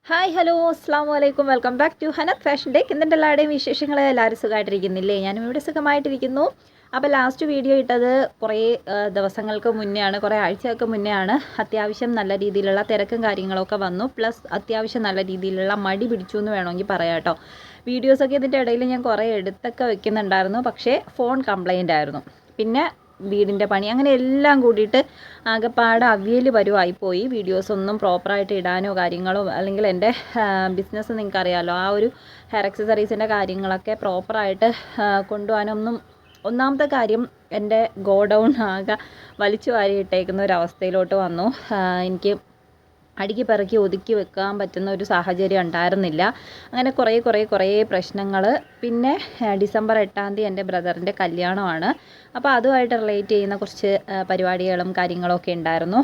Hi hello അസ്സാം വലൈക്കും welcome back to ഹനത് ഫാഷൻ ഡേക്ക്. എന്നിട്ട് എല്ലാവരുടെയും വിശേഷങ്ങൾ എല്ലാവരും സുഖമായിട്ടിരിക്കുന്നില്ലേ? ഞാനും ഇവിടെ സുഖമായിട്ടിരിക്കുന്നു. അപ്പോൾ ലാസ്റ്റ് വീഡിയോ ഇട്ടത് കുറേ ദിവസങ്ങൾക്ക് മുന്നേ ആണ്, കുറേ ആഴ്ചകൾക്ക് മുന്നേ ആണ്. അത്യാവശ്യം നല്ല രീതിയിലുള്ള തിരക്കും കാര്യങ്ങളൊക്കെ വന്നു, പ്ലസ് അത്യാവശ്യം നല്ല രീതിയിലുള്ള മടി പിടിച്ചു എന്ന് വേണമെങ്കിൽ പറയാം കേട്ടോ. വീഡിയോസൊക്കെ ഇതിൻ്റെ ഇടയിൽ ഞാൻ കുറേ എടുത്തൊക്കെ വെക്കുന്നുണ്ടായിരുന്നു, പക്ഷേ ഫോൺ കംപ്ലൈൻ്റ് ആയിരുന്നു. പിന്നെ വീടിൻ്റെ പണി അങ്ങനെ എല്ലാം കൂടിയിട്ട് ആകെപ്പാടെ അവിയൽ പരുവായിപ്പോയി. വീഡിയോസൊന്നും പ്രോപ്പറായിട്ട് ഇടാനോ കാര്യങ്ങളോ, അല്ലെങ്കിൽ എൻ്റെ ബിസിനസ് നിങ്ങൾക്കറിയാമല്ലോ, ആ ഒരു ഹെയർ അക്സസറീസിൻ്റെ കാര്യങ്ങളൊക്കെ പ്രോപ്പറായിട്ട് കൊണ്ടുപോകാനൊന്നും. ഒന്നാമത്തെ കാര്യം, എൻ്റെ ഗോഡൗൺ ആകെ വലിച്ചു വാരിയിട്ടേക്കുന്ന ഒരു അവസ്ഥയിലോട്ട് വന്നു. എനിക്ക് അടുക്കി പെറുക്കി ഒതുക്കി വെക്കാൻ പറ്റുന്ന ഒരു സാഹചര്യം ഉണ്ടായിരുന്നില്ല. അങ്ങനെ കുറേ പ്രശ്നങ്ങൾ. പിന്നെ ഡിസംബർ 8-ാം തീയതി എൻ്റെ ബ്രദറിൻ്റെ കല്യാണമാണ്. അപ്പോൾ അതുമായിട്ട് റിലേറ്റ് ചെയ്യുന്ന കുറച്ച് പരിപാടികളും കാര്യങ്ങളൊക്കെ ഉണ്ടായിരുന്നു.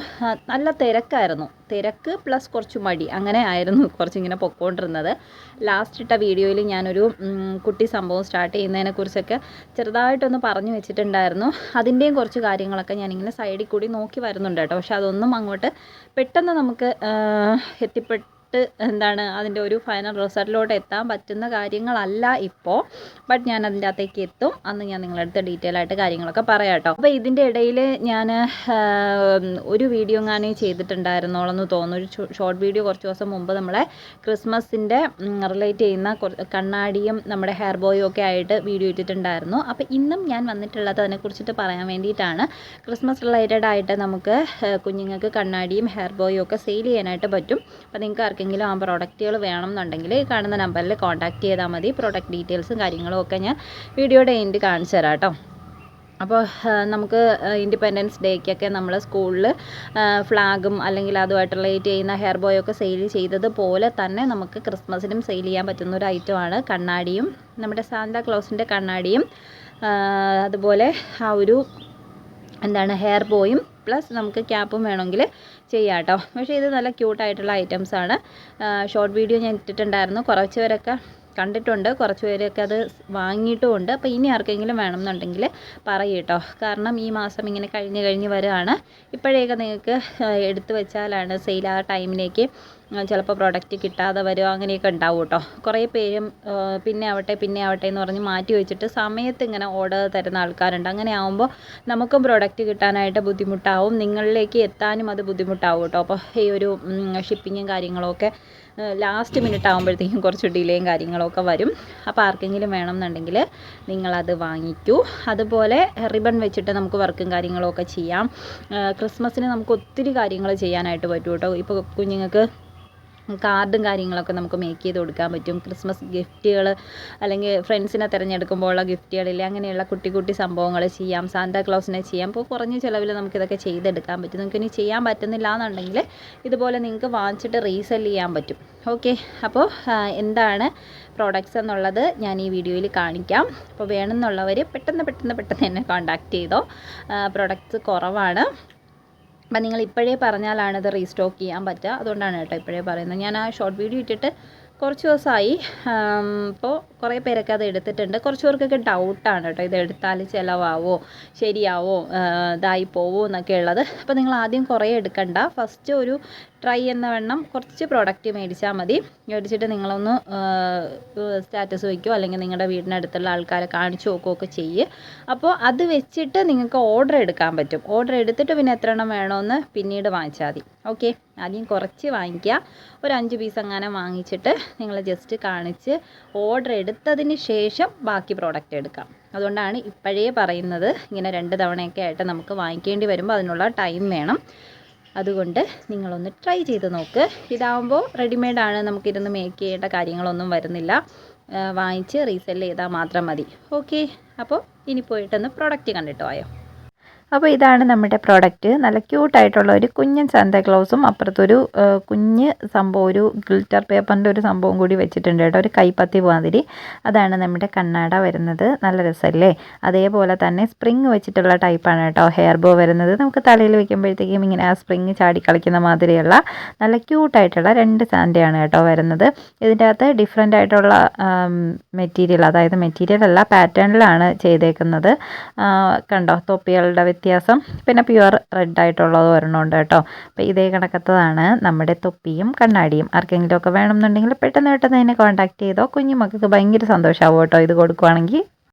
നല്ല തിരക്കായിരുന്നു. തിരക്ക് പ്ലസ് കുറച്ച് മടി, അങ്ങനെ ആയിരുന്നു കുറച്ചിങ്ങനെ പൊയ്ക്കൊണ്ടിരുന്നത്. ലാസ്റ്റ് ഇട്ട വീഡിയോയിൽ ഞാനൊരു കുട്ടി സംഭവം സ്റ്റാർട്ട് ചെയ്യുന്നതിനെക്കുറിച്ചൊക്കെ ചെറുതായിട്ടൊന്ന് പറഞ്ഞു വെച്ചിട്ടുണ്ടായിരുന്നു. അതിൻ്റെയും കുറച്ച് കാര്യങ്ങളൊക്കെ ഞാനിങ്ങനെ സൈഡിൽ കൂടി നോക്കി വരുന്നുണ്ട് കേട്ടോ. പക്ഷെ അതൊന്നും അങ്ങോട്ട് പെട്ടെന്ന് നമുക്ക് എന്താണ് അതിൻ്റെ ഒരു ഫൈനൽ റിസൾട്ടിലോട്ട് എത്താൻ പറ്റുന്ന കാര്യങ്ങളല്ല ഇപ്പോൾ. ബട്ട് ഞാൻ അതിൻ്റെ അകത്തേക്ക് എത്തും. അന്ന് ഞാൻ നിങ്ങളുടെ അടുത്ത് ഡീറ്റെയിൽ ആയിട്ട് കാര്യങ്ങളൊക്കെ പറയാം കേട്ടോ. അപ്പോൾ ഇതിൻ്റെ ഇടയിൽ ഞാൻ ഒരു വീഡിയോ ഞാൻ ചെയ്തിട്ടുണ്ടായിരുന്നോളെന്ന് തോന്നുന്നു, ഒരു ഷോർട്ട് വീഡിയോ കുറച്ച് ദിവസം മുമ്പ് നമ്മളെ ക്രിസ്മസിൻ്റെ റിലേറ്റ് ചെയ്യുന്ന കണ്ണാടിയും നമ്മുടെ ഹെയർ ബോയും ഒക്കെ ആയിട്ട് വീഡിയോ ഇട്ടിട്ടുണ്ടായിരുന്നു. അപ്പോൾ ഇന്നും ഞാൻ വന്നിട്ടുള്ളത് അതിനെക്കുറിച്ചിട്ട് പറയാൻ വേണ്ടിയിട്ടാണ്. ക്രിസ്മസ് റിലേറ്റഡ് ആയിട്ട് നമുക്ക് കുഞ്ഞുങ്ങൾക്ക് കണ്ണാടിയും ഹെയർ ബോയും ഒക്കെ സെയിൽ ചെയ്യാനായിട്ട് പറ്റും. അപ്പോൾ നിങ്ങൾക്ക് ആർക്കെങ്കിലും ആ പ്രോഡക്റ്റുകൾ വേണമെന്നുണ്ടെങ്കിൽ ഈ കാണുന്ന നമ്പറിൽ കോൺടാക്റ്റ് ചെയ്താൽ മതി. പ്രോഡക്റ്റ് ഡീറ്റെയിൽസും കാര്യങ്ങളും ഒക്കെ ഞാൻ വീഡിയോയുടെ എൻഡ് കാണിച്ചു തരാം കേട്ടോ. അപ്പോൾ നമുക്ക് ഇൻഡിപെൻഡൻസ് ഡേക്കൊക്കെ നമ്മൾ സ്കൂളിൽ ഫ്ലാഗും അല്ലെങ്കിൽ അതുമായിട്ട് റിലേറ്റ് ചെയ്യുന്ന ഹെയർ ബോയൊക്കെ സെയിൽ ചെയ്തതുപോലെ തന്നെ നമുക്ക് ക്രിസ്മസിനും സെയിൽ ചെയ്യാൻ പറ്റുന്ന ഒരു ഐറ്റമാണ് കണ്ണാടിയും, നമ്മുടെ സാന്താ ക്ലോസിൻ്റെ കണ്ണാടിയും, അതുപോലെ ആ ഒരു ഹെയർ ബോയും പ്ലസ് നമുക്ക് ക്യാപ്പും വേണമെങ്കിൽ ചെയ്യാം കേട്ടോ. പക്ഷേ ഇത് നല്ല ക്യൂട്ടായിട്ടുള്ള ഐറ്റംസാണ്. ഷോർട്ട് വീഡിയോ ഞാൻ ഇട്ടിട്ടുണ്ടായിരുന്നു. കുറച്ച് പേരൊക്കെ കണ്ടിട്ടുണ്ട്, കുറച്ച് പേരൊക്കെ അത് വാങ്ങിയിട്ടുമുണ്ട്. അപ്പോൾ ഇനി ആർക്കെങ്കിലും വേണമെന്നുണ്ടെങ്കിൽ പറയും കേട്ടോ. കാരണം ഈ മാസം ഇങ്ങനെ കഴിഞ്ഞ് വരികയാണ്. ഇപ്പോഴേക്ക് നിങ്ങൾക്ക് എടുത്തു വെച്ചാലാണ് സെയിൽ ആ ടൈമിലേക്ക് ചിലപ്പോൾ പ്രോഡക്റ്റ് കിട്ടാതെ വരുമോ, അങ്ങനെയൊക്കെ ഉണ്ടാവും കേട്ടോ. കുറേ പേരും പിന്നെ ആവട്ടെ എന്ന് പറഞ്ഞ് മാറ്റി വെച്ചിട്ട് സമയത്ത് ഇങ്ങനെ ഓർഡർ തരുന്ന ആൾക്കാരുണ്ട്. അങ്ങനെ ആകുമ്പോൾ നമുക്കും പ്രോഡക്റ്റ് കിട്ടാനായിട്ട് ബുദ്ധിമുട്ടാവും, നിങ്ങളിലേക്ക് എത്താനും അത് ബുദ്ധിമുട്ടാവും കേട്ടോ. അപ്പോൾ ഈ ഒരു ഷിപ്പിങ്ങും കാര്യങ്ങളൊക്കെ ലാസ്റ്റ് മിനിറ്റ് ആകുമ്പോഴത്തേക്കും കുറച്ച് ഡിലേയും കാര്യങ്ങളൊക്കെ വരും. അപ്പോൾ ആർക്കെങ്കിലും വേണമെന്നുണ്ടെങ്കിൽ നിങ്ങളത് വാങ്ങിക്കൂ. അതുപോലെ റിബൺ വെച്ചിട്ട് നമുക്ക് വർക്കും കാര്യങ്ങളൊക്കെ ചെയ്യാം. ക്രിസ്മസിന് നമുക്ക് ഒത്തിരി കാര്യങ്ങൾ ചെയ്യാനായിട്ട് പറ്റും കേട്ടോ. ഇപ്പോൾ കുഞ്ഞുങ്ങൾക്ക് കാർഡും കാര്യങ്ങളൊക്കെ നമുക്ക് മേക്ക് ചെയ്ത് കൊടുക്കാൻ പറ്റും. ക്രിസ്മസ് ഗിഫ്റ്റുകൾ അല്ലെങ്കിൽ ഫ്രണ്ട്സിനെ തിരഞ്ഞെടുക്കുമ്പോഴുള്ള ഗിഫ്റ്റുകളില്ലേ, അങ്ങനെയുള്ള കുട്ടി സംഭവങ്ങൾ ചെയ്യാം. സാന്താ ക്ലോസിനെ ചെയ്യാം. അപ്പോൾ കുറഞ്ഞ ചിലവിൽ നമുക്കിതൊക്കെ ചെയ്തെടുക്കാൻ പറ്റും. നിങ്ങൾക്ക് ഇനി ചെയ്യാൻ പറ്റുന്നില്ല എന്നുണ്ടെങ്കിൽ ഇതുപോലെ നിങ്ങൾക്ക് വാങ്ങിച്ചിട്ട് റീസെൽ ചെയ്യാൻ പറ്റും. ഓക്കെ, അപ്പോൾ എന്താണ് പ്രോഡക്റ്റ്സ് എന്നുള്ളത് ഞാൻ ഈ വീഡിയോയിൽ കാണിക്കാം. അപ്പോൾ വേണമെന്നുള്ളവർ പെട്ടെന്ന് എന്നെ കോൺടാക്റ്റ് ചെയ്തോ. പ്രോഡക്റ്റ്സ് കുറവാണ്. അപ്പം നിങ്ങൾ ഇപ്പോഴേ പറഞ്ഞാലാണ് ഇത് റീസ്റ്റോക്ക് ചെയ്യാൻ പറ്റുക. അതുകൊണ്ടാണ് കേട്ടോ ഇപ്പോഴേ പറയുന്നത്. ഞാൻ ആ ഷോർട്ട് വീഡിയോ ഇട്ടിട്ട് കുറച്ച് ദിവസമായി. ഇപ്പോൾ കുറേ പേരൊക്കെ അത് എടുത്തിട്ടുണ്ട്. കുറച്ച് പേർക്കൊക്കെ ഡൗട്ടാണ് കേട്ടോ, ഇത് എടുത്താൽ ചിലവാവോ, ശരിയാവോ, ഇതായി പോവോ എന്നൊക്കെ ഉള്ളത്. അപ്പോൾ നിങ്ങൾ ആദ്യം കുറേ എടുക്കണ്ട. ഫസ്റ്റ് ഒരു ട്രൈ എന്ന വണ്ണം കുറച്ച് പ്രോഡക്റ്റ് മേടിച്ചാൽ മതി. മേടിച്ചിട്ട് നിങ്ങളൊന്ന് സ്റ്റാറ്റസ് വയ്ക്കുമോ അല്ലെങ്കിൽ നിങ്ങളുടെ വീടിനടുത്തുള്ള ആൾക്കാരെ കാണിച്ചു നോക്കുകയൊക്കെ ചെയ്യ്. അപ്പോൾ അത് വെച്ചിട്ട് നിങ്ങൾക്ക് ഓർഡർ എടുക്കാൻ പറ്റും. ഓർഡർ എടുത്തിട്ട് പിന്നെ എത്ര എണ്ണം വേണമെന്ന് പിന്നീട് വാങ്ങിച്ചാൽ മതി. ഓക്കെ, ആദ്യം കുറച്ച് വാങ്ങിക്കുക. ഒരു 5 പീസ് അങ്ങനെ വാങ്ങിച്ചിട്ട് നിങ്ങൾ ജസ്റ്റ് കാണിച്ച് ഓർഡർ എടുത്തതിന് ശേഷം ബാക്കി പ്രോഡക്റ്റ് എടുക്കാം. അതുകൊണ്ടാണ് ഇപ്പോഴേ പറയുന്നത്. ഇങ്ങനെ 2 തവണയൊക്കെ ആയിട്ട് നമുക്ക് വാങ്ങിക്കേണ്ടി വരുമ്പോൾ അതിനുള്ള ടൈം വേണം. അതുകൊണ്ട് നിങ്ങളൊന്ന് ട്രൈ ചെയ്ത് നോക്ക്. ഇതാവുമ്പോൾ റെഡിമെയ്ഡാണ്, നമുക്കിരുന്ന് മേക്ക് ചെയ്യേണ്ട കാര്യങ്ങളൊന്നും വരുന്നില്ല. വാങ്ങിച്ച് റീസെൽ ചെയ്താൽ മാത്രം മതി. ഓക്കെ, അപ്പോൾ ഇനി പോയിട്ടൊന്ന് പ്രോഡക്റ്റ് കണ്ടിട്ട് പോയോ. അപ്പോൾ ഇതാണ് നമ്മുടെ പ്രോഡക്റ്റ്. നല്ല ക്യൂട്ടായിട്ടുള്ള ഒരു കുഞ്ഞൻ സാന്താക്ലോസും അപ്പുറത്തൊരു കുഞ്ഞ് സംഭവം, ഒരു ഗ്ലിറ്റർ പേപ്പറിൻ്റെ ഒരു സംഭവം കൂടി വെച്ചിട്ടുണ്ട് കേട്ടോ, ഒരു കൈപ്പത്തി മാതിരി. അതാണ് നമ്മുടെ കണ്ണാട വരുന്നത്. നല്ല രസമല്ലേ. അതേപോലെ തന്നെ സ്പ്രിങ് വെച്ചിട്ടുള്ള ടൈപ്പാണ് കേട്ടോ ഹെയർ ബോ വരുന്നത്. നമുക്ക് തലയിൽ വയ്ക്കുമ്പോഴത്തേക്കും ഇങ്ങനെ ആ സ്പ്രിങ് ചാടി കളിക്കുന്ന മാതിരിയുള്ള നല്ല ക്യൂട്ടായിട്ടുള്ള 2 സാൻഡയാണ് കേട്ടോ വരുന്നത്. ഇതിൻ്റെ അകത്ത് ഡിഫറെൻ്റ് ആയിട്ടുള്ള മെറ്റീരിയൽ, അതായത് മെറ്റീരിയൽ അല്ല, പാറ്റേണിലാണ് ചെയ്തേക്കുന്നത്. കണ്ടോ, തൊപ്പികളുടെ വ്യത്യാസം. പിന്നെ പ്യുവർ റെഡ് ആയിട്ടുള്ളത് ഒരെണ്ണമുണ്ട് കേട്ടോ. അപ്പോൾ ഇതേ കണക്കത്തതാണ് നമ്മുടെ തൊപ്പിയും കണ്ണാടിയും. ആർക്കെങ്കിലുമൊക്കെ വേണമെന്നുണ്ടെങ്കിൽ പെട്ടെന്ന് തന്നെ കോൺടാക്ട് ചെയ്തോ. കുഞ്ഞു മക്കൾക്ക് ഭയങ്കര സന്തോഷമാവും കേട്ടോ ഇത് കൊടുക്കുവാണെങ്കിൽ.